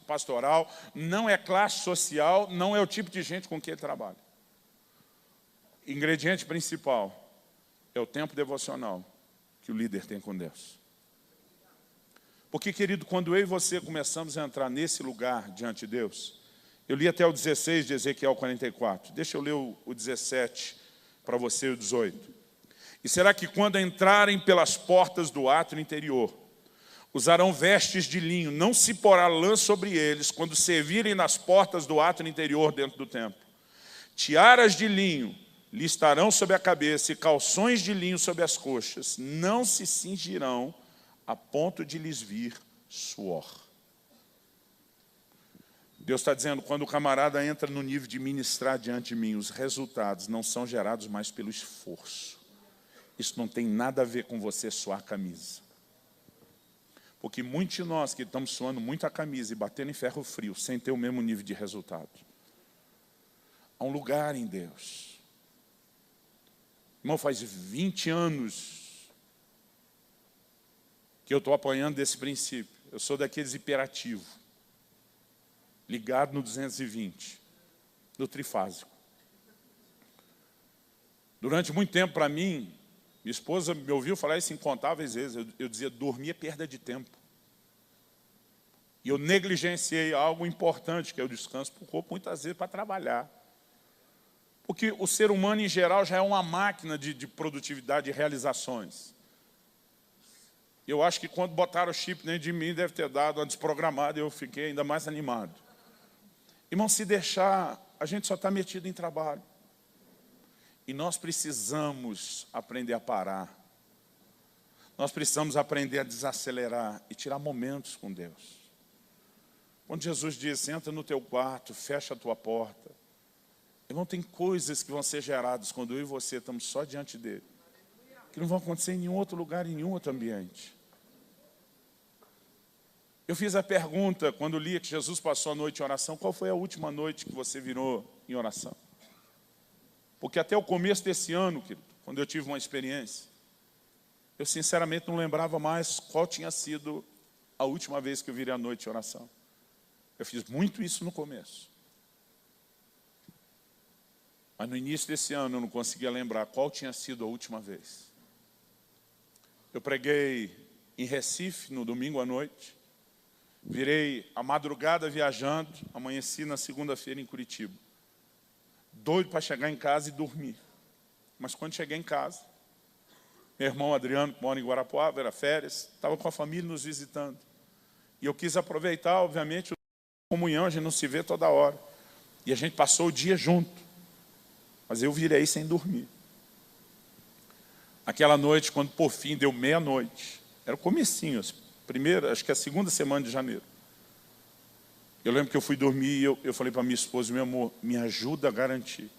pastoral, não é classe social, não é o tipo de gente com quem ele trabalha. Ingrediente principal é o tempo devocional que o líder tem com Deus. Porque, querido, quando eu e você começamos a entrar nesse lugar diante de Deus, eu li até o 16 de Ezequiel 44, deixa eu ler o 17 para você, o 18. E será que quando entrarem pelas portas do átrio interior, usarão vestes de linho, não se porá lã sobre eles, quando servirem nas portas do átrio interior dentro do templo. Tiaras de linho lhe estarão sobre a cabeça e calções de linho sobre as coxas. Não se cingirão a ponto de lhes vir suor. Deus está dizendo, quando o camarada entra no nível de ministrar diante de mim, os resultados não são gerados mais pelo esforço. Isso não tem nada a ver com você suar a camisa. Porque muitos de nós que estamos suando muito a camisa e batendo em ferro frio, sem ter o mesmo nível de resultado. Há um lugar em Deus. Irmão, faz 20 anos que eu estou apanhando desse princípio. Eu sou daqueles hiperativos, ligado no 220, no trifásico. Durante muito tempo, para mim, minha esposa me ouviu falar isso incontáveis vezes. Eu dizia, dormir é perda de tempo. E eu negligenciei algo importante, que é o descanso para o corpo, muitas vezes para trabalhar. Porque o ser humano, em geral, já é uma máquina de produtividade e realizações. Eu acho que quando botaram o chip dentro de mim, deve ter dado uma desprogramada e eu fiquei ainda mais animado. Irmão, se deixar, a gente só está metido em trabalho. E nós precisamos aprender a parar. Nós precisamos aprender a desacelerar e tirar momentos com Deus. Quando Jesus diz, entra no teu quarto, fecha a tua porta. Irmão, tem coisas que vão ser geradas quando eu e você estamos só diante dele, que não vão acontecer em nenhum outro lugar, em nenhum outro ambiente. Eu fiz a pergunta, quando lia que Jesus passou a noite em oração, qual foi a última noite que você virou em oração? Porque até o começo desse ano, querido, quando eu tive uma experiência, eu sinceramente não lembrava mais qual tinha sido a última vez que eu virei à noite em oração. Eu fiz muito isso no começo. Mas no início desse ano eu não conseguia lembrar qual tinha sido a última vez. Eu preguei em Recife no domingo à noite, virei a madrugada viajando, amanheci na segunda-feira em Curitiba. Doido para chegar em casa e dormir. Mas quando cheguei em casa, meu irmão Adriano, que mora em Guarapuava, era férias, estava com a família nos visitando. E eu quis aproveitar, obviamente, a comunhão, a gente não se vê toda hora. E a gente passou o dia junto. Mas eu virei sem dormir. Aquela noite, quando por fim deu meia-noite, era o comecinho, acho que a segunda semana de janeiro. Eu lembro que eu fui dormir e eu falei para minha esposa, meu amor, me ajuda a garantir,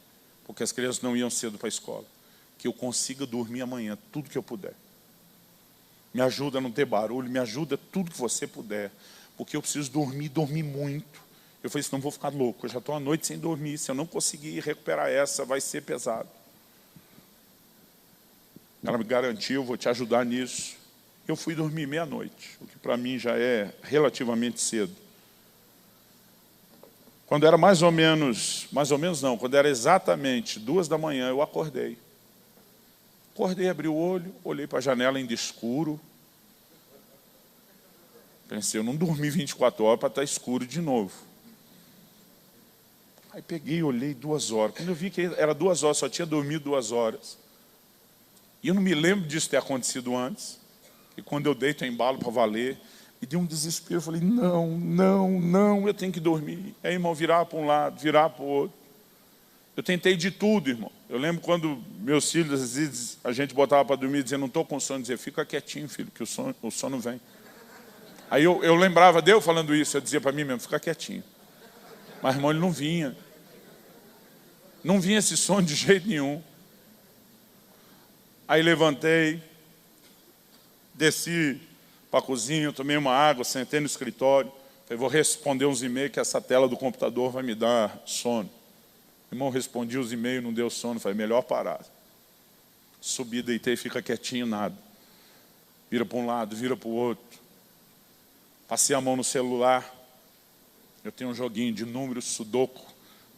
porque as crianças não iam cedo para a escola, que eu consiga dormir amanhã, tudo que eu puder. Me ajuda a não ter barulho, me ajuda tudo que você puder, porque eu preciso dormir muito. Eu falei, senão vou ficar louco, eu já estou a noite sem dormir, se eu não conseguir recuperar essa, vai ser pesado. Ela me garantiu, vou te ajudar nisso. Eu fui dormir meia-noite, o que para mim já é relativamente cedo. Quando era mais ou menos não, quando era exatamente 2 da manhã, eu acordei. Acordei, abri o olho, olhei para a janela ainda escuro. Pensei, eu não dormi 24 horas para estar escuro de novo. Aí peguei e olhei 2 horas. Quando eu vi que era 2 horas, só tinha dormido 2 horas. E eu não me lembro disso ter acontecido antes. E quando eu deito em embalo para valer, me deu um desespero. Eu falei, não, eu tenho que dormir. Aí, irmão, virar para um lado, virar para o outro. Eu tentei de tudo, irmão. Eu lembro quando meus filhos, às vezes, a gente botava para dormir e dizia, não estou com sono. Dizia, fica quietinho, filho, que o sono vem. Aí eu lembrava de eu falando isso, eu dizia para mim mesmo, fica quietinho. Mas, irmão, ele não vinha. Não vinha esse sono de jeito nenhum. Aí levantei, desci para a cozinha, tomei uma água, sentei no escritório. Falei, vou responder uns e-mails que essa tela do computador vai me dar sono. Irmão, respondi os e-mails, não deu sono. Falei, melhor parar. Subi, deitei, fica quietinho, nada. Vira para um lado, vira para o outro. Passei a mão no celular. Eu tenho um joguinho de números, sudoku.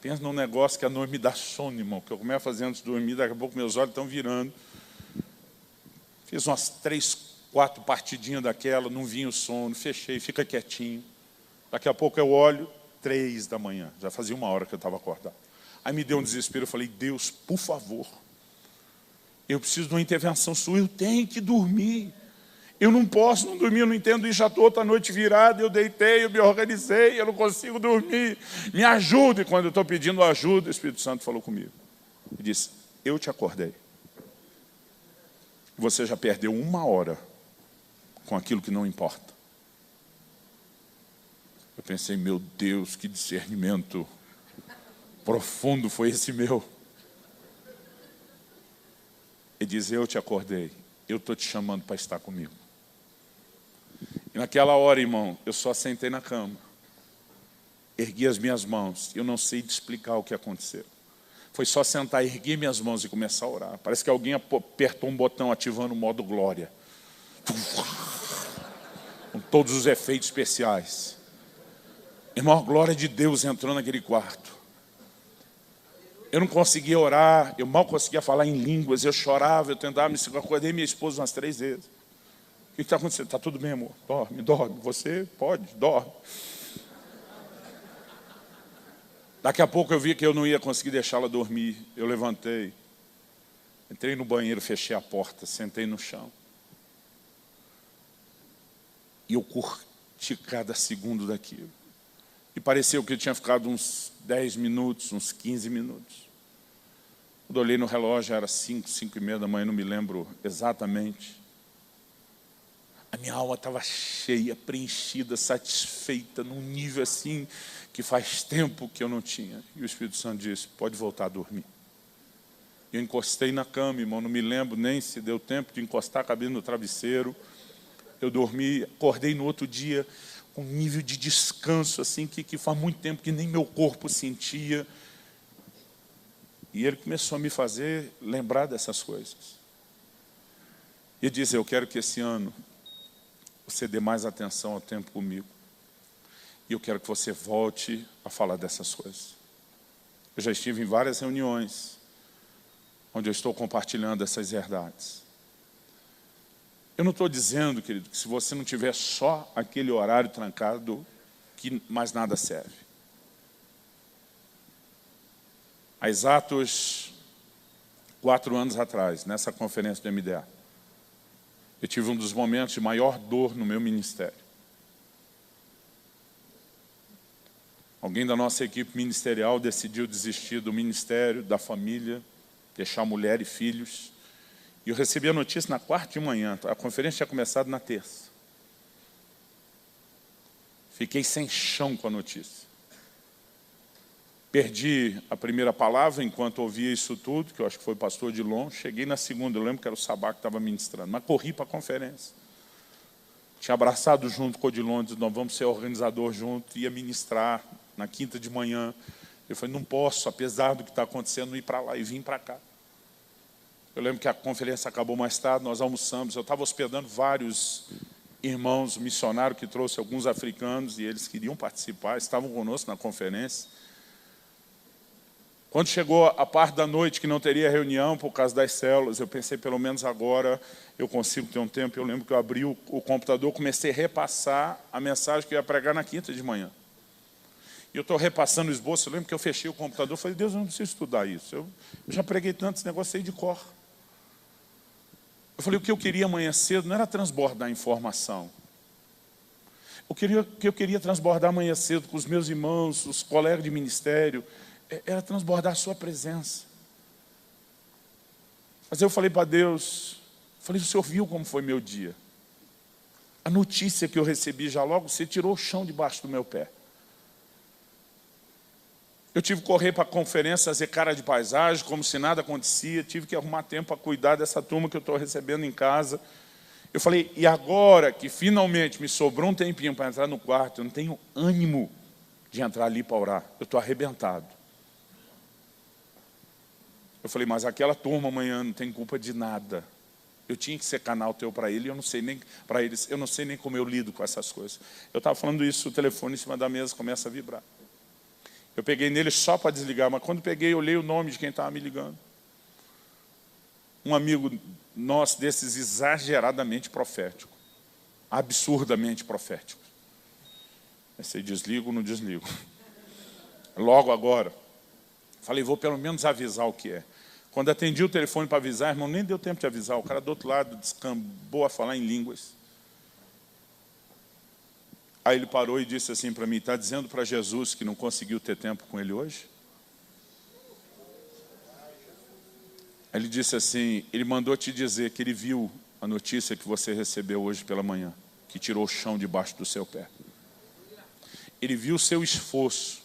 Pensa num negócio que a noite me dá sono, irmão. Que eu começo a fazer antes de dormir, daqui a pouco meus olhos estão virando. Fiz umas 3, 4 partidinhas daquela, não vinha o sono, fechei, fica quietinho. Daqui a pouco eu olho, 3 da manhã. Já fazia 1 hora que eu estava acordado. Aí me deu um desespero, eu falei, Deus, por favor, eu preciso de uma intervenção sua, eu tenho que dormir. Eu não posso não dormir, eu não entendo isso, já estou outra noite virada, eu deitei, eu me organizei, eu não consigo dormir. Me ajude. E quando eu estou pedindo ajuda, o Espírito Santo falou comigo. E disse, eu te acordei. Você já perdeu 1 hora com aquilo que não importa. Eu pensei, meu Deus, que discernimento profundo foi esse meu. Ele diz, eu te acordei, eu estou te chamando para estar comigo. E naquela hora, irmão, eu só sentei na cama, ergui as minhas mãos, eu não sei te explicar o que aconteceu. Foi só sentar, erguer minhas mãos e começar a orar. Parece que alguém apertou um botão ativando o modo glória. Com todos os efeitos especiais. Irmão, a glória de Deus entrou naquele quarto. Eu não conseguia orar, eu mal conseguia falar em línguas, eu chorava, eu tentava me segurar, acordei minha esposa umas 3 vezes. O que está acontecendo? Está tudo bem, amor? Dorme, dorme. Você pode, dorme. Daqui a pouco eu vi que eu não ia conseguir deixá-la dormir. Eu levantei, entrei no banheiro, fechei a porta, sentei no chão. E eu curti cada segundo daquilo. E pareceu que eu tinha ficado uns 10 minutos, uns 15 minutos. Quando eu olhei no relógio, era 5, 5:30 da manhã, não me lembro exatamente. A minha alma estava cheia, preenchida, satisfeita, num nível assim, que faz tempo que eu não tinha. E o Espírito Santo disse, pode voltar a dormir. Eu encostei na cama, irmão, não me lembro nem se deu tempo de encostar a cabeça no travesseiro. Eu dormi, acordei no outro dia com um nível de descanso, assim, que faz muito tempo que nem meu corpo sentia. E ele começou a me fazer lembrar dessas coisas. E ele disse, eu quero que esse ano você dê mais atenção ao tempo comigo. E eu quero que você volte a falar dessas coisas. Eu já estive em várias reuniões onde eu estou compartilhando essas verdades. Eu não estou dizendo, querido, que se você não tiver só aquele horário trancado, que mais nada serve. Há exatos 4 anos atrás, nessa conferência do MDA, eu tive um dos momentos de maior dor no meu ministério. Alguém da nossa equipe ministerial decidiu desistir do ministério, da família, deixar mulher e filhos. E eu recebi a notícia na quarta de manhã. A conferência tinha começado na terça. Fiquei sem chão com a notícia. Perdi a primeira palavra enquanto ouvia isso tudo, que eu acho que foi o pastor Dilon. Cheguei na segunda, eu lembro que era o Sabá que estava ministrando, mas corri para a conferência. Tinha abraçado junto com o Dilon, disse, nós vamos ser organizador junto, ia ministrar na quinta de manhã. Eu falei, não posso, apesar do que está acontecendo, ir para lá e vim para cá. Eu lembro que a conferência acabou mais tarde, nós almoçamos, eu estava hospedando vários irmãos missionários que trouxe alguns africanos e eles queriam participar, estavam conosco na conferência. Quando chegou a parte da noite que não teria reunião por causa das células, eu pensei, pelo menos agora eu consigo ter um tempo. Eu lembro que eu abri o computador, comecei a repassar a mensagem que eu ia pregar na quinta de manhã. E eu estou repassando o esboço, eu lembro que eu fechei o computador, falei, Deus, eu não preciso estudar isso. Eu já preguei tanto esse negócio aí de cor. Eu falei, o que eu queria amanhã cedo não era transbordar informação. O que eu queria transbordar amanhã cedo com os meus irmãos, os colegas de ministério, era transbordar a sua presença. Mas eu falei para Deus, falei, o Senhor viu como foi meu dia? A notícia que eu recebi já logo, você tirou o chão debaixo do meu pé. Eu tive que correr para a conferência, fazer cara de paisagem, como se nada acontecia. Tive que arrumar tempo para cuidar dessa turma que eu estou recebendo em casa. Eu falei, e agora que finalmente me sobrou um tempinho para entrar no quarto, eu não tenho ânimo de entrar ali para orar. Eu estou arrebentado. Eu falei, mas aquela turma amanhã não tem culpa de nada. Eu tinha que ser canal teu para ele, eu não sei nem para eles, eu não sei nem como eu lido com essas coisas. Eu estava falando isso, o telefone em cima da mesa começa a vibrar. Eu peguei nele só para desligar, mas quando peguei, eu olhei o nome de quem estava me ligando. Um amigo nosso desses exageradamente profético, absurdamente profético. Pensei, desligo ou não desligo? Logo agora. Falei, vou pelo menos avisar o que é. Quando atendi o telefone para avisar, irmão, nem deu tempo de avisar. O cara do outro lado descambou a falar em línguas. Aí ele parou e disse assim para mim, está dizendo para Jesus que não conseguiu ter tempo com ele hoje? Aí ele disse assim, ele mandou te dizer que ele viu a notícia que você recebeu hoje pela manhã, que tirou o chão debaixo do seu pé. Ele viu o seu esforço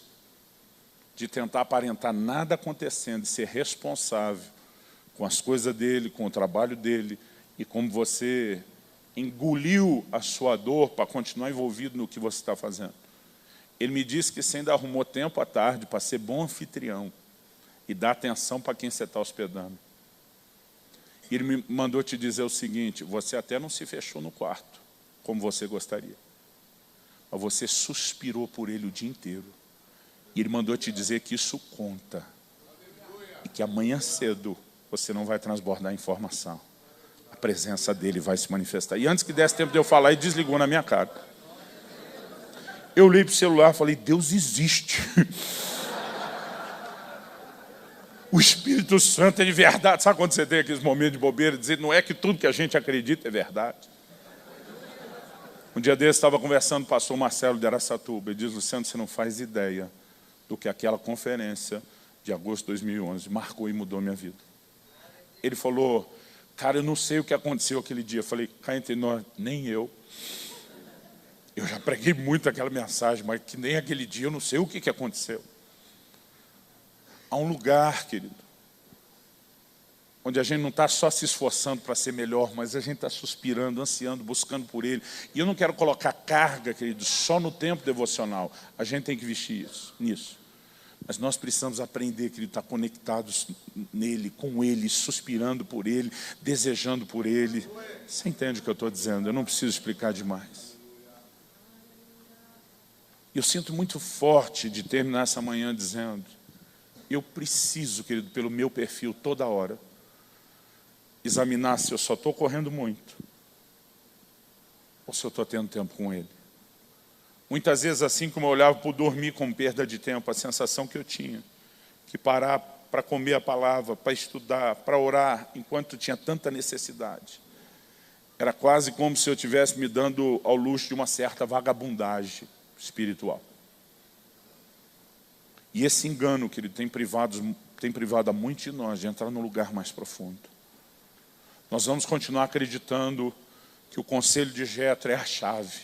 de tentar aparentar nada acontecendo, de ser responsável com as coisas dele, com o trabalho dele, e como você engoliu a sua dor para continuar envolvido no que você está fazendo. Ele me disse que você ainda arrumou tempo à tarde para ser bom anfitrião e dar atenção para quem você está hospedando. E ele me mandou te dizer o seguinte, você até não se fechou no quarto, como você gostaria, mas você suspirou por ele o dia inteiro. E ele mandou te dizer que isso conta. E que amanhã cedo você não vai transbordar informação. A presença dele vai se manifestar. E antes que desse tempo de eu falar, ele desligou na minha cara. Eu olhei para o celular e falei, Deus existe. O Espírito Santo é de verdade. Sabe quando você tem aqueles momentos de bobeira, dizer, não é que tudo que a gente acredita é verdade. Um dia desse, estava conversando com o pastor Marcelo de Araçatuba. Ele diz, Luciano, você não faz ideia do que aquela conferência de agosto de 2011 marcou e mudou minha vida. Ele falou, cara, eu não sei o que aconteceu aquele dia. Eu falei, cá entre nós, nem eu. Eu já preguei muito aquela mensagem, mas que nem aquele dia eu não sei o que aconteceu. Há um lugar, querido, onde a gente não está só se esforçando para ser melhor, mas a gente está suspirando, ansiando, buscando por Ele. E eu não quero colocar carga, querido, só no tempo devocional. A gente tem que vestir nisso. Mas nós precisamos aprender, querido, estar conectados nele, com Ele, suspirando por Ele, desejando por Ele. Você entende o que eu estou dizendo? Eu não preciso explicar demais. Eu sinto muito forte de terminar essa manhã dizendo, eu preciso, querido, pelo meu perfil toda hora, examinar se eu só estou correndo muito ou se eu estou tendo tempo com Ele. Muitas vezes, assim como eu olhava para o dormir com perda de tempo, a sensação que eu tinha, que parar para comer a palavra, para estudar, para orar, enquanto tinha tanta necessidade, era quase como se eu estivesse me dando ao luxo de uma certa vagabundagem espiritual. E esse engano, querido, tem privado a muitos de nós de entrar num lugar mais profundo. Nós vamos continuar acreditando que o conselho de Jetro é a chave.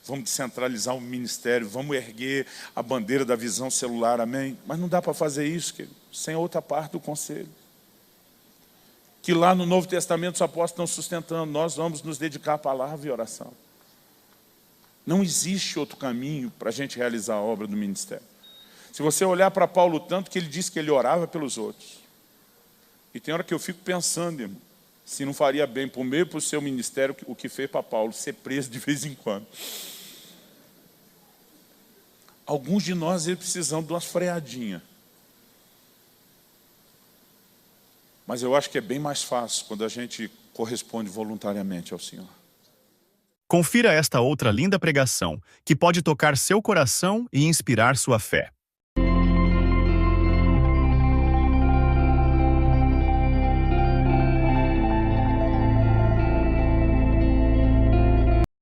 Vamos descentralizar o ministério, vamos erguer a bandeira da visão celular, amém? Mas não dá para fazer isso, querido, sem outra parte do conselho. Que lá no Novo Testamento os apóstolos estão sustentando, nós vamos nos dedicar à palavra e oração. Não existe outro caminho para a gente realizar a obra do ministério. Se você olhar para Paulo, tanto que ele disse que ele orava pelos outros. E tem hora que eu fico pensando, irmão, se não faria bem para o meio e para o seu ministério o que fez para Paulo, ser preso de vez em quando. Alguns de nós precisamos de umas freadinhas. Mas eu acho que é bem mais fácil quando a gente corresponde voluntariamente ao Senhor. Confira esta outra linda pregação, que pode tocar seu coração e inspirar sua fé.